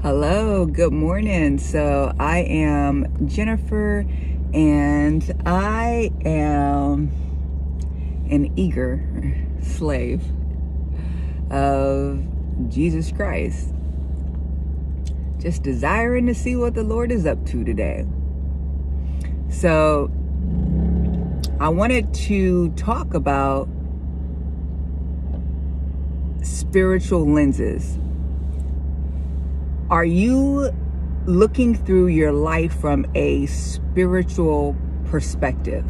Hello, good morning. So I am Jennifer and I am an eager slave of Jesus Christ. Just desiring to see what the Lord is up to today. So I wanted to talk about spiritual lenses. Are you looking through your life from a spiritual perspective?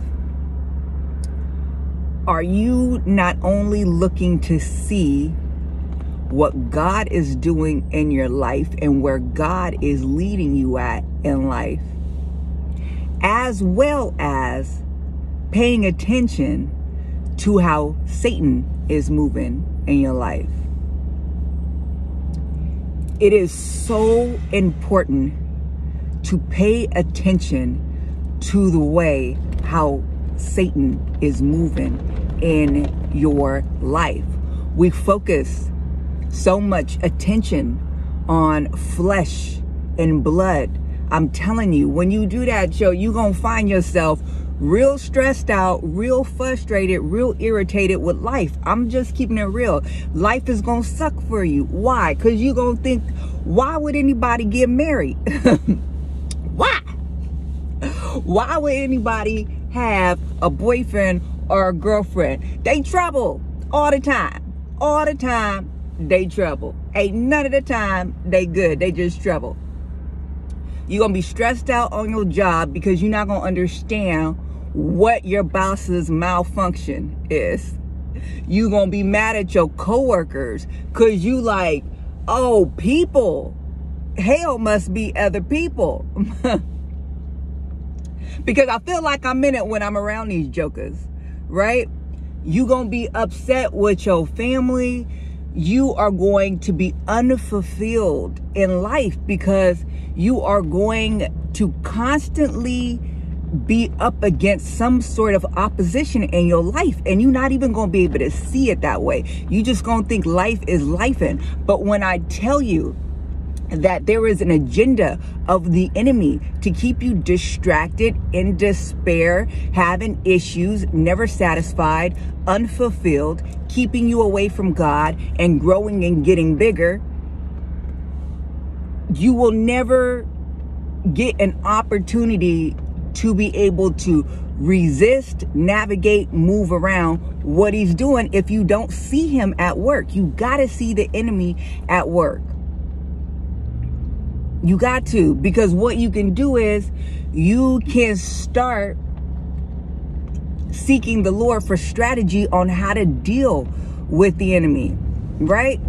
Are you not only looking to see what God is doing in your life and where God is leading you at in life, as well as paying attention to how Satan is moving in your life? It is so important to pay attention to the way how Satan is moving in your life. We focus so much attention on flesh and blood. I'm telling you, when you do that, you're going to find yourself real stressed out, real frustrated, real irritated with life. I'm just keeping it real. Life is going to suck for you. Why? Because you're going to think, why would anybody get married? Why? Why would anybody have a boyfriend or a girlfriend? They trouble all the time. All the time, they trouble. Ain't none of the time they good. They just trouble. You're going to be stressed out on your job because you're not going to understand what your boss's malfunction is. You're going to be mad at your coworkers because you like, oh, people. Hell must be other people. Because I feel like I'm in it when I'm around these jokers, right? You're going to be upset with your family. You are going to be unfulfilled in life because you are going to constantly be up against some sort of opposition in your life, and you're not even going to be able to see it that way. You just going to think life is lifing. But when I tell you that there is an agenda of the enemy to keep you distracted, in despair, having issues, never satisfied, unfulfilled, keeping you away from God and growing and getting bigger, you will never get an opportunity to be able to resist, navigate, move around what he's doing if you don't see him at work. You got to see the enemy at work. You got to, because what you can do is you can start seeking the Lord for strategy on how to deal with the enemy, right?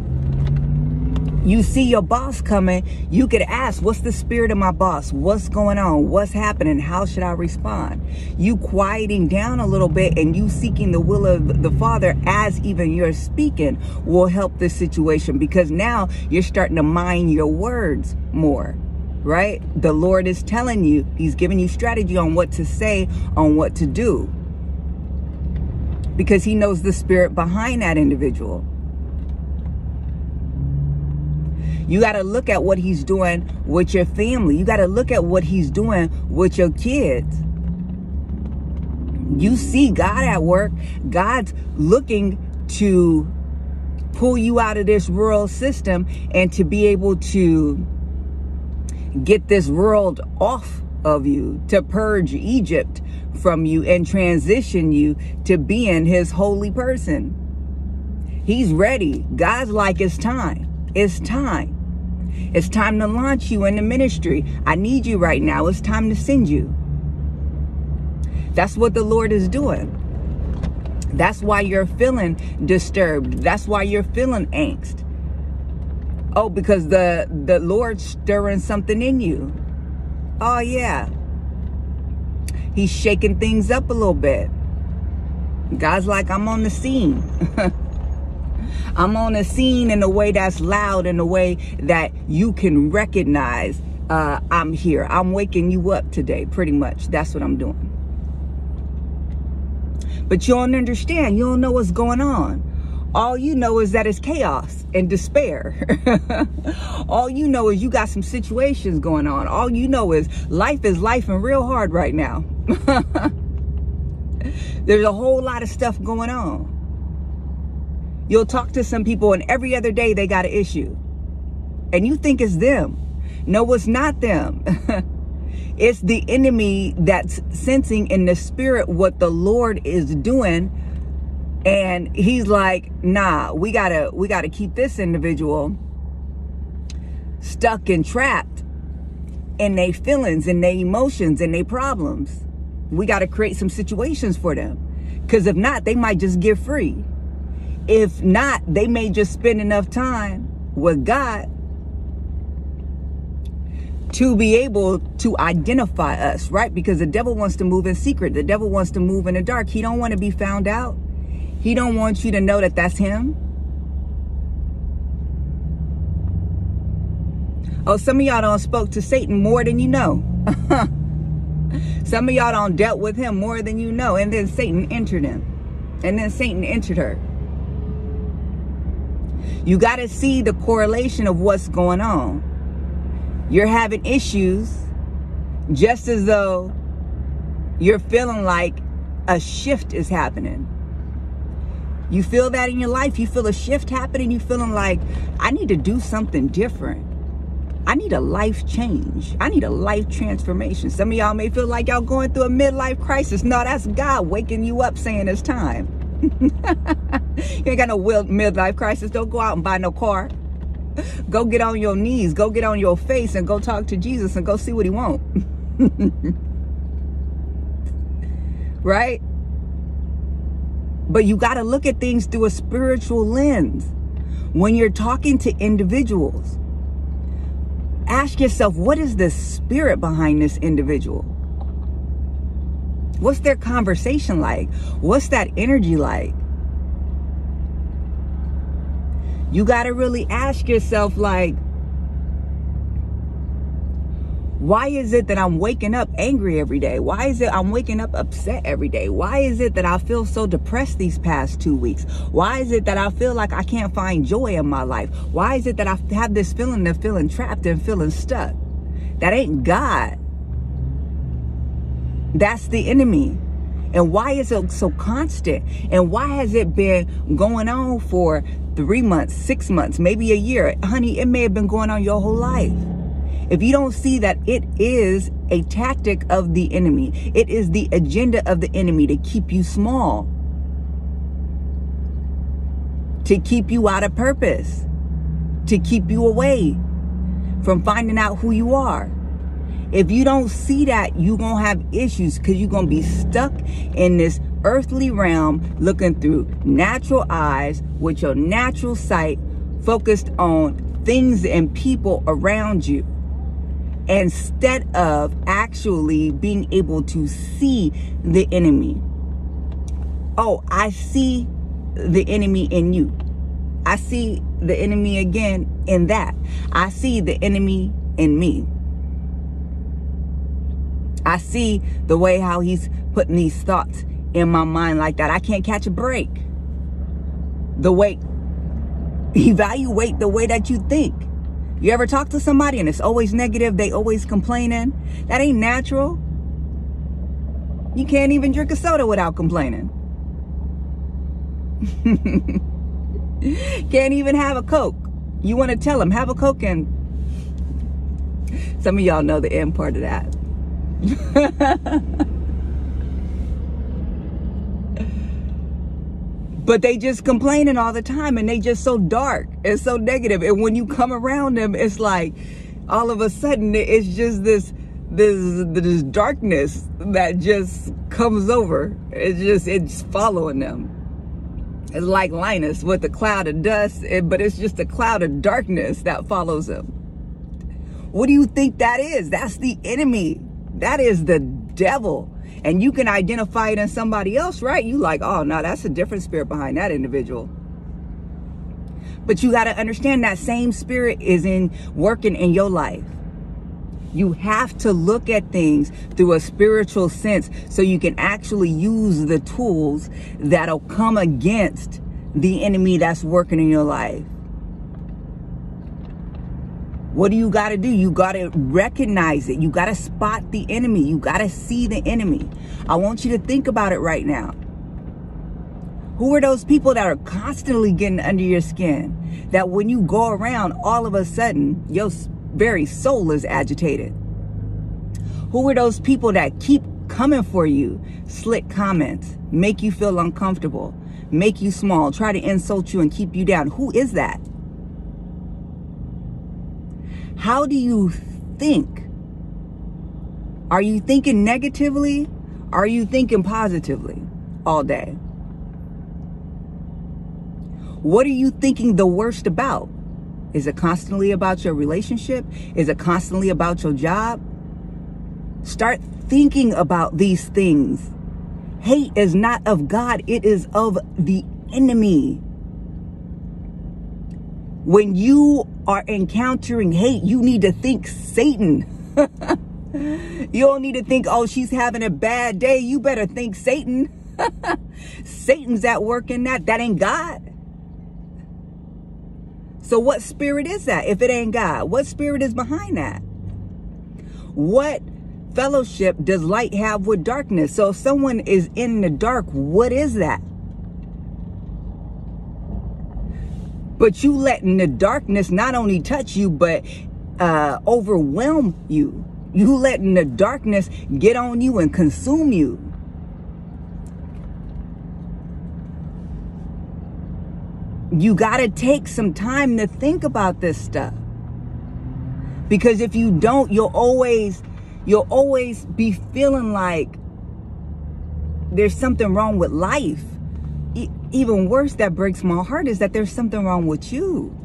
You see your boss coming, you could ask, what's the spirit of my boss? What's going on? What's happening? How should I respond? You quieting down a little bit and you seeking the will of the Father as even you're speaking will help this situation, because now you're starting to mind your words more, right? The Lord is telling you, he's giving you strategy on what to say, on what to do, because he knows the spirit behind that individual. You got to look at what he's doing with your family. You got to look at what he's doing with your kids. You see God at work. God's looking to pull you out of this world system and to be able to get this world off of you, to purge Egypt from you and transition you to being his holy person. He's ready. God's like, it's time. It's time. It's time to launch you in the ministry. I need you right now. It's time to send you. That's what the Lord is doing. That's why you're feeling disturbed. That's why you're feeling angst. Oh, because the Lord's stirring something in you. Oh, yeah. He's shaking things up a little bit. God's like, I'm on the scene. I'm on a scene in a way that's loud, in a way that you can recognize I'm here. I'm waking you up today, pretty much. That's what I'm doing. But you don't understand. You don't know what's going on. All you know is that it's chaos and despair. All you know is you got some situations going on. All you know is life and real hard right now. There's a whole lot of stuff going on. You'll talk to some people and every other day they got an issue. And you think it's them. No, it's not them. It's the enemy that's sensing in the spirit what the Lord is doing. And he's like, nah, we gotta keep this individual stuck and trapped in their feelings and their emotions and their problems. We gotta create some situations for them. Because if not, they might just get free. If not, they may just spend enough time with God to be able to identify us, right? Because the devil wants to move in secret. The devil wants to move in the dark. He don't want to be found out. He don't want you to know that that's him. Oh, some of y'all done spoke to Satan more than you know. Some of y'all done dealt with him more than you know. And then Satan entered him. And then Satan entered her. You got to see the correlation of what's going on. You're having issues just as though you're feeling like a shift is happening. You feel that in your life. You feel a shift happening. You feeling like, I need to do something different. I need a life change. I need a life transformation. Some of y'all may feel like y'all going through a midlife crisis. No, that's God waking you up saying it's time. You ain't got no midlife crisis. Don't go out and buy no car. Go get on your knees. Go get on your face and go talk to Jesus and go see what he wants. Right? But you got to look at things through a spiritual lens. When you're talking to individuals, ask yourself, what is the spirit behind this individual? What's their conversation like? What's that energy like? You got to really ask yourself, like, why is it that I'm waking up angry every day? Why is it I'm waking up upset every day? Why is it that I feel so depressed these past 2 weeks? Why is it that I feel like I can't find joy in my life? Why is it that I have this feeling of feeling trapped and feeling stuck? That ain't God. That's the enemy. And why is it so constant? And why has it been going on for 3 months, 6 months, maybe a year? Honey, it may have been going on your whole life. If you don't see that it is a tactic of the enemy, it is the agenda of the enemy to keep you small, to keep you out of purpose, to keep you away from finding out who you are. If you don't see that, you're going to have issues because you're going to be stuck in this earthly realm looking through natural eyes with your natural sight focused on things and people around you, instead of actually being able to see the enemy. Oh, I see the enemy in you. I see the enemy again in that. I see the enemy in me. I see the way how he's putting these thoughts in my mind like that. I can't catch a break. Evaluate the way that you think. You ever talk to somebody and it's always negative, they always complaining? That ain't natural. You can't even drink a soda without complaining. Can't even have a Coke. You want to tell them, have a Coke, and some of y'all know the end part of that. But they just complaining all the time, and they just so dark and so negative. And when you come around them, it's like all of a sudden it's just this darkness that just comes over. It's following them. It's like Linus with the cloud of dust, but it's just a cloud of darkness that follows him. What do you think that is? That's the enemy. That is the devil. And you can identify it in somebody else, right? You like, oh, no, that's a different spirit behind that individual. But you got to understand that same spirit is working in your life. You have to look at things through a spiritual sense so you can actually use the tools that'll come against the enemy that's working in your life? What do you got to do? You got to recognize it. You got to spot the enemy. You got to see the enemy. I want you to think about it right now. Who are those people that are constantly getting under your skin? That when you go around, all of a sudden, your very soul is agitated. Who are those people that keep coming for you? Slick comments, make you feel uncomfortable, make you small, try to insult you and keep you down. Who is that? How do you think? Are you thinking negatively? Are you thinking positively all day? What are you thinking the worst about? Is it constantly about your relationship? Is it constantly about your job? Start thinking about these things. Hate is not of God. It is of the enemy. When you are encountering hate, you need to think Satan. You don't need to think, oh, she's having a bad day. You better think Satan. Satan's at work in that. That ain't God. So what spirit is that if it ain't God? What spirit is behind that? What fellowship does light have with darkness? So if someone is in the dark, what is that? But you letting the darkness not only touch you, but overwhelm you. You letting the darkness get on you and consume you. You got to take some time to think about this stuff. Because if you don't, you'll always be feeling like there's something wrong with life. Even worse, that breaks my heart, is that there's something wrong with you.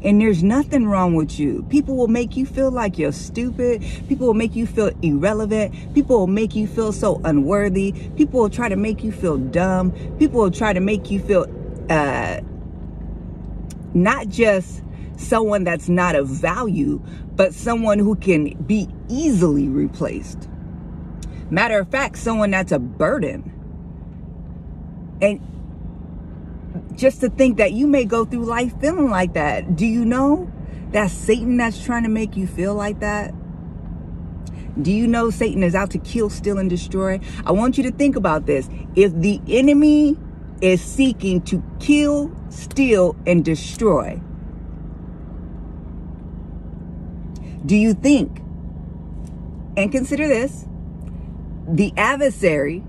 And there's nothing wrong with you. People will make you feel like you're stupid. People will make you feel irrelevant. People will make you feel so unworthy. People will try to make you feel dumb. People will try to make you feel not just someone that's not of value, but someone who can be easily replaced. Matter of fact, someone that's a burden. And just to think that you may go through life feeling like that. Do you know that's Satan that's trying to make you feel like that? Do you know Satan is out to kill, steal, and destroy? I want you to think about this. If the enemy is seeking to kill, steal, and destroy, do you think, and consider this, the adversary,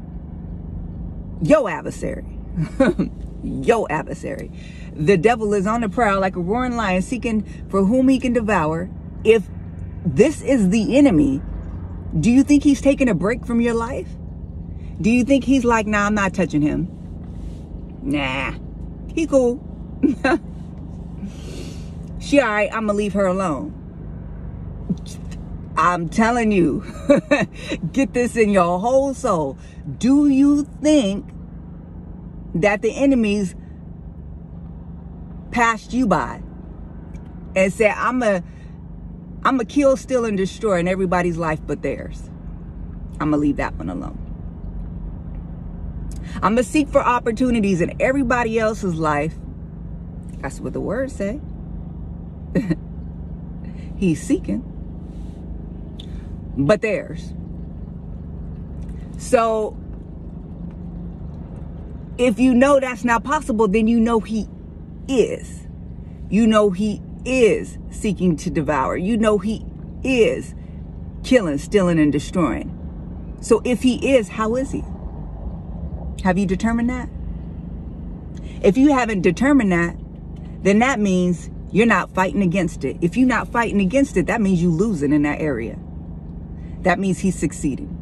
your adversary, your adversary, the devil is on the prowl like a roaring lion seeking for whom he can devour. If this is the enemy, do you think he's taking a break from your life? Do you think he's like, nah, I'm not touching him? Nah, he cool. She all right, I'm gonna leave her alone. I'm telling you, get this in your whole soul. Do you think that the enemies passed you by and said, I'm a kill, steal, and destroy in everybody's life but theirs? I'm gonna leave that one alone. I'm gonna seek for opportunities in everybody else's life. That's what the words say. He's seeking, but theirs. So if you know that's not possible, then you know he is. You know he is seeking to devour. You know he is killing, stealing, and destroying. So if he is, how is he? Have you determined that? If you haven't determined that, then that means you're not fighting against it. If you're not fighting against it, that means you're losing in that area. That means he's succeeding.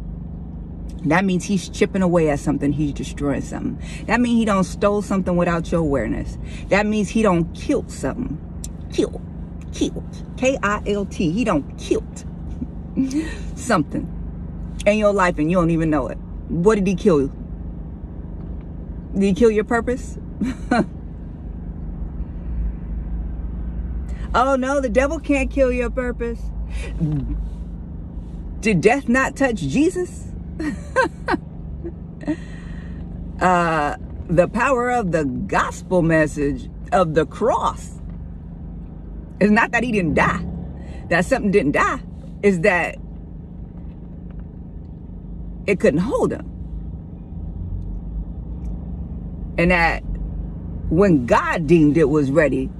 That means he's chipping away at something. He's destroying something. That means he don't stole something without your awareness. That means he don't killed something. Killed. K-I-L-T. He don't killed something in your life and you don't even know it. What did he kill? Did he kill your purpose? Oh no, the devil can't kill your purpose. Did death not touch Jesus? the power of the gospel message of the cross is not that he didn't die, that something didn't die, is that it couldn't hold him. And that when God deemed it was ready,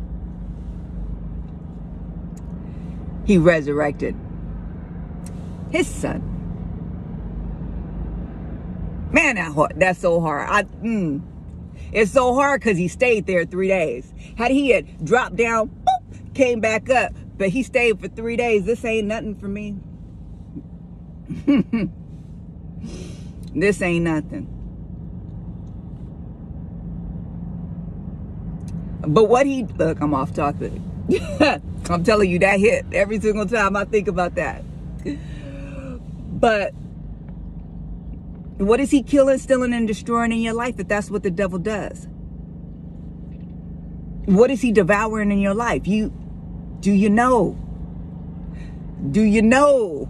he resurrected his son. Man, that's so hard. It's so hard because he stayed there 3 days. Had he had dropped down, boop, came back up, but he stayed for 3 days. This ain't nothing for me. This ain't nothing. But what he, look, I'm off topic. I'm telling you, that hit every single time I think about that. But what is he killing, stealing, and destroying in your life if that's what the devil does? What is he devouring in your life? Do you know? Do you know?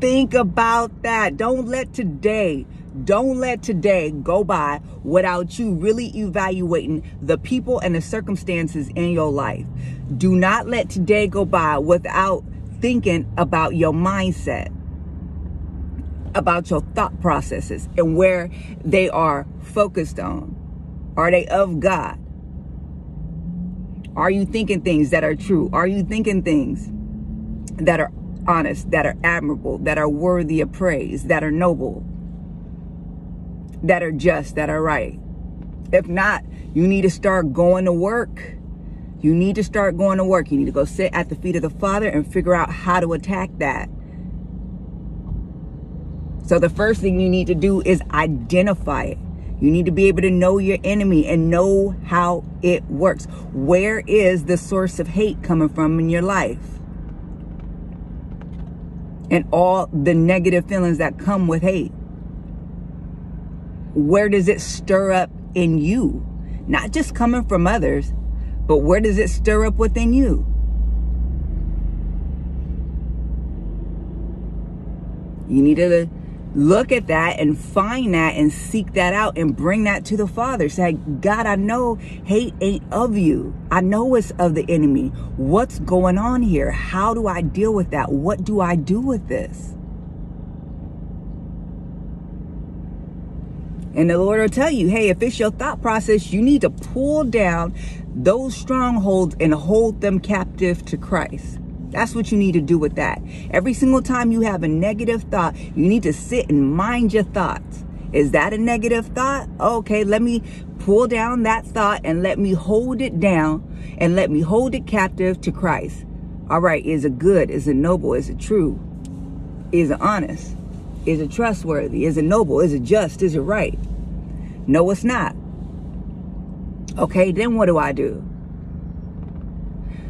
Think about that. Don't let today go by without you really evaluating the people and the circumstances in your life. Do not let today go by without thinking about your mindset, about your thought processes and where they are focused on. Are they of God? Are you thinking things that are true? Are you thinking things that are honest, that are admirable, that are worthy of praise, that are noble, that are just, that are right? If not, you need to start going to work. You need to start going to work. You need to go sit at the feet of the Father and figure out how to attack that. So the first thing you need to do is identify it. You need to be able to know your enemy and know how it works. Where is the source of hate coming from in your life? And all the negative feelings that come with hate. Where does it stir up in you? Not just coming from others, but where does it stir up within you? You need to look at that and find that and seek that out and bring that to the Father. Say, God, I know hate ain't of you. I know it's of the enemy. What's going on here? How do I deal with that? What do I do with this? And the Lord will tell you, hey, if it's your thought process, you need to pull down those strongholds and hold them captive to Christ. That's what you need to do with that. Every single time you have a negative thought, you need to sit and mind your thoughts. Is that a negative thought? Okay, let me pull down that thought and let me hold it down and let me hold it captive to Christ. All right, is it good? Is it noble? Is it true? Is it honest? Is it trustworthy? Is it noble? Is it just? Is it right? No, it's not. Okay, then what do?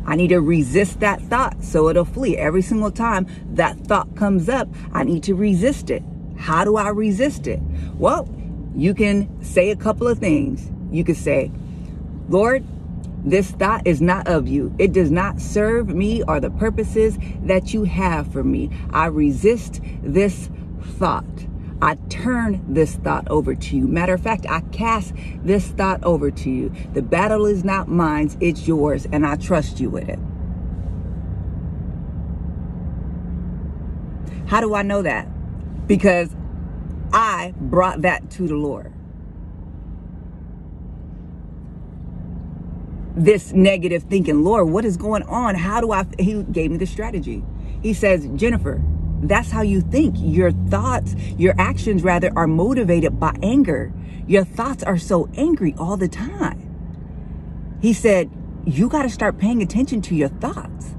I need to resist that thought so it'll flee. Every single time that thought comes up, I need to resist it. How do I resist it? Well, you can say a couple of things. You could say, Lord, this thought is not of you. It does not serve me or the purposes that you have for me. I resist this thought. I turn this thought over to you. Matter of fact, I cast this thought over to you. The battle is not mine, it's yours, and I trust you with it. How do I know that? Because I brought that to the Lord. This negative thinking, Lord, what is going on? He gave me the strategy. He says, Jennifer, that's how you think. Your thoughts, your actions rather, are motivated by anger. Your thoughts are so angry all the time. He said, you got to start paying attention to your thoughts.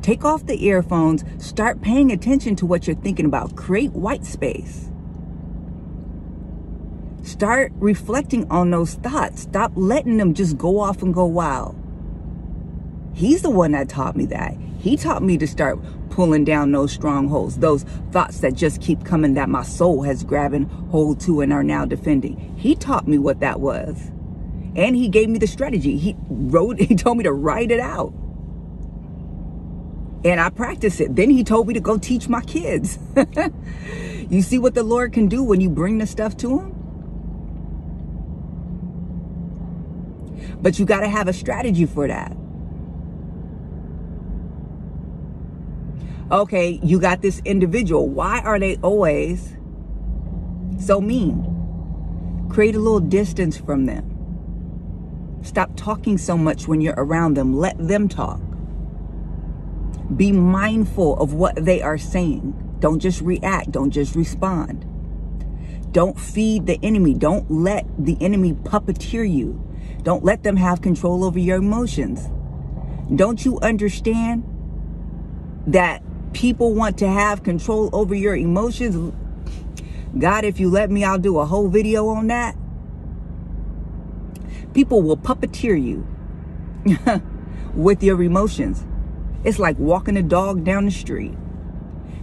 Take off the earphones, start paying attention to what you're thinking about. Create white space. Start reflecting on those thoughts. Stop letting them just go off and go wild. He's the one that taught me that. He taught me to start pulling down those strongholds, those thoughts that just keep coming that my soul has grabbing hold to and are now defending. He taught me what that was. And he gave me the strategy. He told me to write it out. And I practiced it. Then he told me to go teach my kids. You see what the Lord can do when you bring the stuff to him? But you got to have a strategy for that. Okay, you got this individual. Why are they always so mean? Create a little distance from them. Stop talking so much when you're around them. Let them talk. Be mindful of what they are saying. Don't just react. Don't just respond. Don't feed the enemy. Don't let the enemy puppeteer you. Don't let them have control over your emotions. Don't you understand that people want to have control over your emotions? God, if you let me, I'll do a whole video on that. People will puppeteer you with your emotions. It's like walking a dog down the street.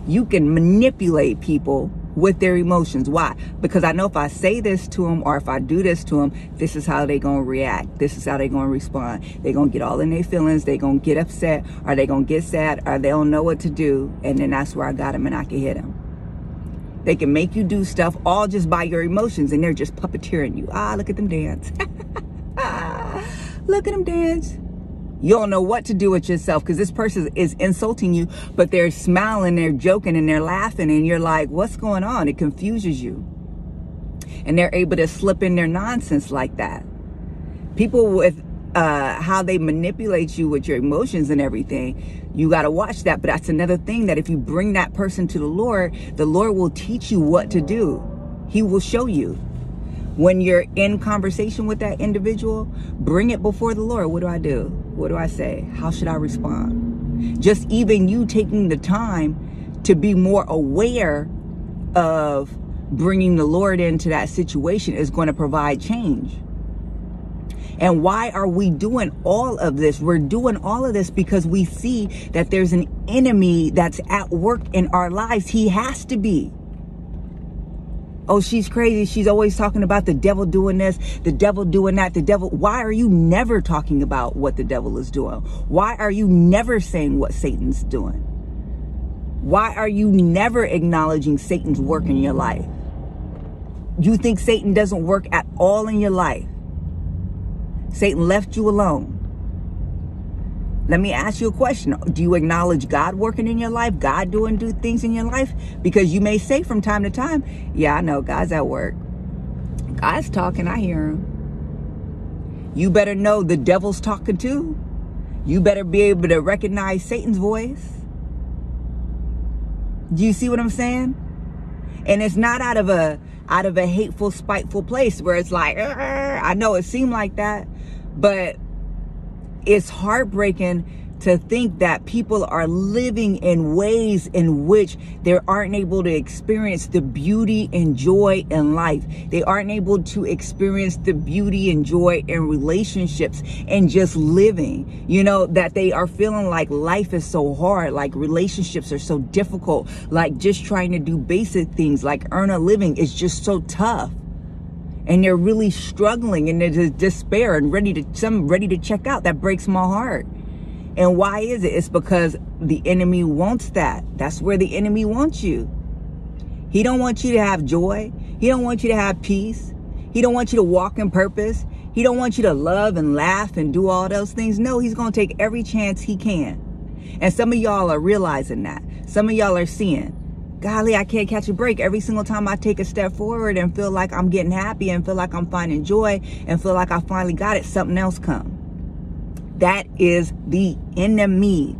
You can manipulate people with their emotions. Why? Because I know if I say this to them or if I do this to them, this is how they're going to react. This is how they're going to respond. They're going to get all in their feelings. They're going to get upset, or they're going to get sad, or they don't know what to do. And then that's where I got them and I can hit them. They can make you do stuff all just by your emotions, and they're just puppeteering you. Look at them dance. Look at them dance. You don't know what to do with yourself because this person is insulting you, but they're smiling, they're joking, and they're laughing, and you're like, what's going on? It confuses you. And they're able to slip in their nonsense like that. People with how they manipulate you with your emotions and everything, you got to watch that. But that's another thing, that if you bring that person to the Lord will teach you what to do. He will show you. When you're in conversation with that individual, bring it before the Lord. What do I do? What do I say? How should I respond? Just even you taking the time to be more aware of bringing the Lord into that situation is going to provide change. And why are we doing all of this? We're doing all of this because we see that there's an enemy that's at work in our lives. He has to be. Oh, she's crazy. She's always talking about the devil doing this, the devil doing that, the devil. Why are you never talking about what the devil is doing? Why are you never saying what Satan's doing? Why are you never acknowledging Satan's work in your life? You think Satan doesn't work at all in your life? Satan left you alone. Let me ask you a question. Do you acknowledge God working in your life? God doing things in your life? Because you may say from time to time, yeah, I know God's at work. God's talking, I hear him. You better know the devil's talking too. You better be able to recognize Satan's voice. Do you see what I'm saying? And it's not out of a hateful, spiteful place where it's like, I know it seemed like that, but it's heartbreaking to think that people are living in ways in which they aren't able to experience the beauty and joy in life. They aren't able to experience the beauty and joy in relationships and just living. You know, that they are feeling like life is so hard, like relationships are so difficult, like just trying to do basic things like earn a living is just so tough. And they're really struggling, and there's despair and ready to check out. That breaks my heart. And why is it? It's because the enemy wants that. That's where the enemy wants you. He don't want you to have joy. He don't want you to have peace. He don't want you to walk in purpose. He don't want you to love and laugh and do all those things. No, he's going to take every chance he can. And some of y'all are realizing that. Some of y'all are seeing, golly, I can't catch a break. Every single time I take a step forward and feel like I'm getting happy and feel like I'm finding joy and feel like I finally got it, something else comes. That is the enemy.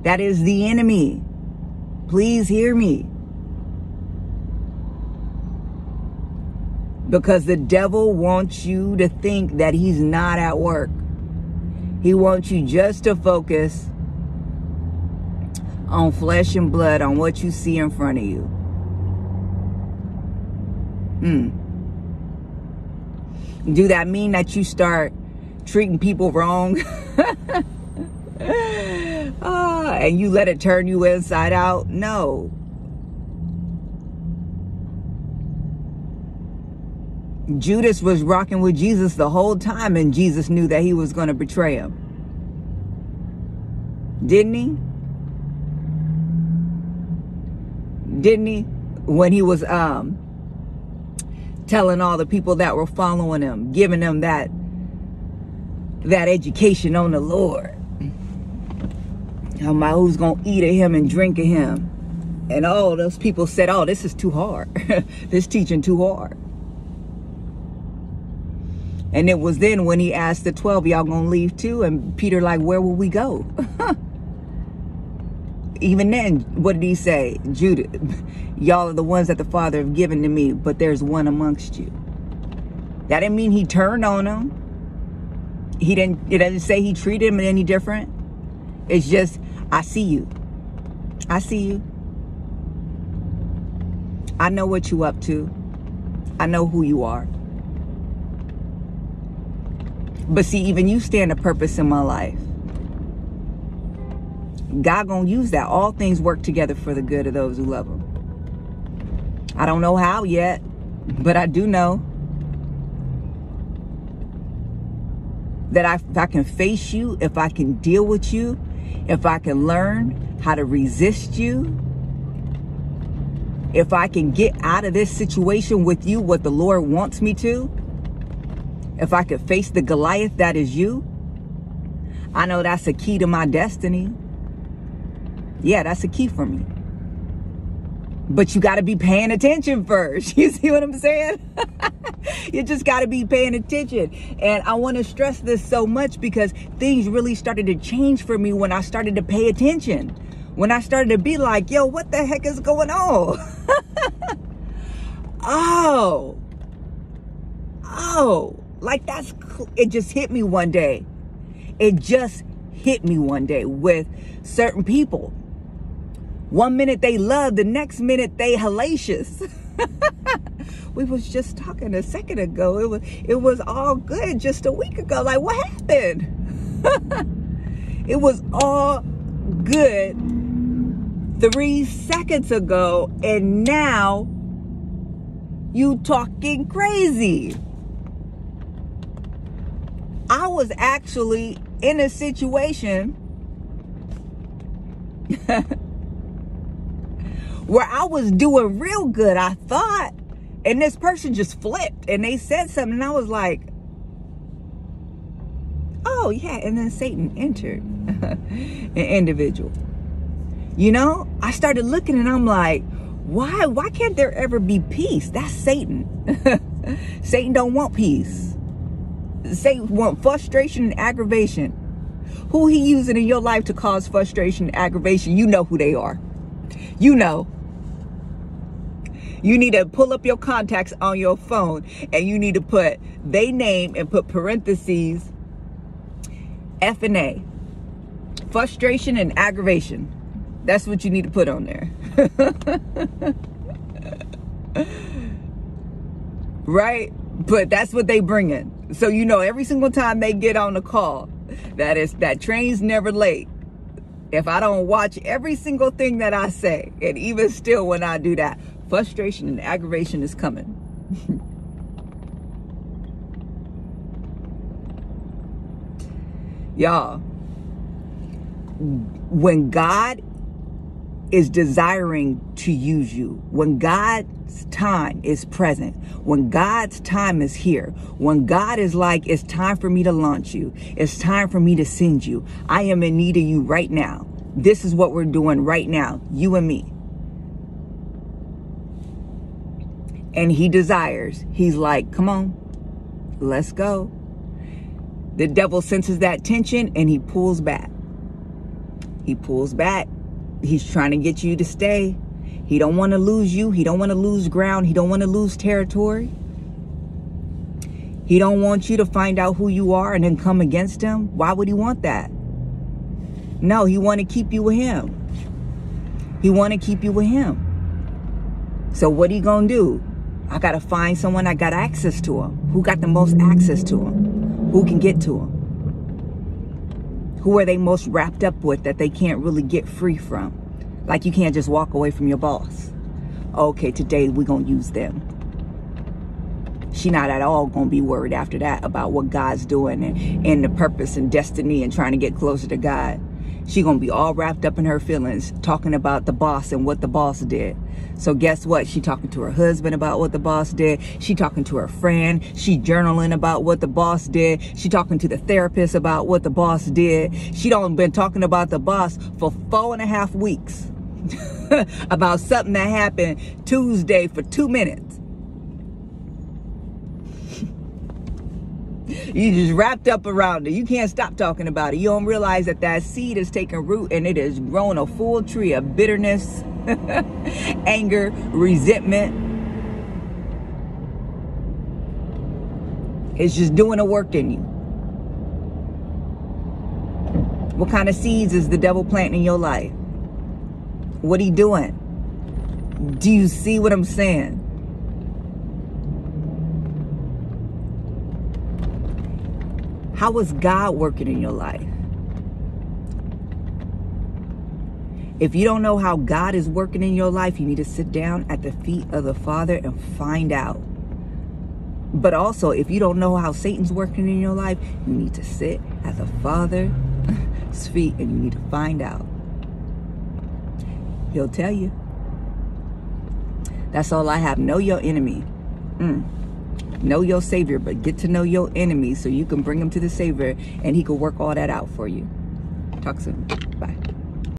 That is the enemy. Please hear me. Because the devil wants you to think that he's not at work. He wants you just to focus on flesh and blood, on what you see in front of you. Do that mean that you start treating people wrong? And you let it turn you inside out? No. Judas was rocking with Jesus the whole time, and Jesus knew that he was going to betray him. Didn't he? Didn't he? When he was telling all the people that were following him, giving them that that education on the Lord. About who's going to eat of him and drink of him. And all those people said, oh, this is too hard. This teaching too hard. And it was then when he asked the 12, y'all going to leave too? And Peter like, where will we go? Even then, what did he say? Judah, y'all are the ones that the Father have given to me, but there's one amongst you. That didn't mean he turned on them. It doesn't say he treated him any different. It's just, I see you. I see you. I know what you up to. I know who you are. But see, even you stand a purpose in my life. God gonna use that. All things work together for the good of those who love him. I don't know how yet, but I do know that if I can face you, if I can deal with you, if I can learn how to resist you, if I can get out of this situation with you what the Lord wants me to, if I could face the Goliath that is you, I know that's a key to my destiny. Yeah, that's a key for me. But you got to be paying attention first. You see what I'm saying? You just got to be paying attention. And I want to stress this so much because things really started to change for me when I started to pay attention. When I started to be like, yo, what the heck is going on? Oh, like it just hit me one day. It just hit me one day with certain people. One minute they love, the next minute they hellacious. We was just talking a second ago. It was all good just a week ago. Like, what happened? It was all good 3 seconds ago, and now you talking crazy. I was actually in a situation where I was doing real good, I thought, and this person just flipped and they said something, and I was like, oh yeah, and then Satan entered an individual. You know, I started looking and I'm like, why can't there ever be peace? That's Satan. Satan don't want peace. Satan want frustration and aggravation. Who he using in your life to cause frustration and aggravation? You know who they are. You know. You need to pull up your contacts on your phone and you need to put their name and put parentheses F and A. Frustration and aggravation. That's what you need to put on there. Right? But that's what they bring in. So you know every single time they get on the call, that train's never late. If I don't watch every single thing that I say, and even still when I do that, frustration and aggravation is coming. Y'all, when God is desiring to use you, when God's time is present, when God's time is here, when God is like, it's time for me to launch you, it's time for me to send you, I am in need of you right now. This is what we're doing right now, you and me. And he desires, he's like, come on, let's go. The devil senses that tension and he pulls back. He pulls back. He's trying to get you to stay. He don't want to lose you. He don't want to lose ground. He don't want to lose territory. He don't want you to find out who you are and then come against him. Why would he want that? No, he want to keep you with him. He want to keep you with him. So what he gonna do? I got to find someone that got access to him. Who got the most access to him? Who can get to him? Who are they most wrapped up with that they can't really get free from? Like you can't just walk away from your boss. Okay, today we're going to use them. She not at all going to be worried after that about what God's doing and the purpose and destiny and trying to get closer to God. She gonna be all wrapped up in her feelings, talking about the boss and what the boss did. So guess what? She talking to her husband about what the boss did. She talking to her friend. She journaling about what the boss did. She talking to the therapist about what the boss did. She done been talking about the boss for 4.5 weeks about something that happened Tuesday for 2 minutes. You just wrapped up around it. You can't stop talking about it. You don't realize that that seed is taking root and it is growing a full tree of bitterness, anger, resentment. It's just doing a work in you. What kind of seeds is the devil planting in your life? What he doing? Do you see what I'm saying? How is God working in your life? If you don't know how God is working in your life, you need to sit down at the feet of the Father and find out. But also, if you don't know how Satan's working in your life, you need to sit at the Father's feet and you need to find out. He'll tell you. That's all I have. Know your enemy. Know your Savior, but get to know your enemy so you can bring him to the Savior and he can work all that out for you. Talk soon. Bye.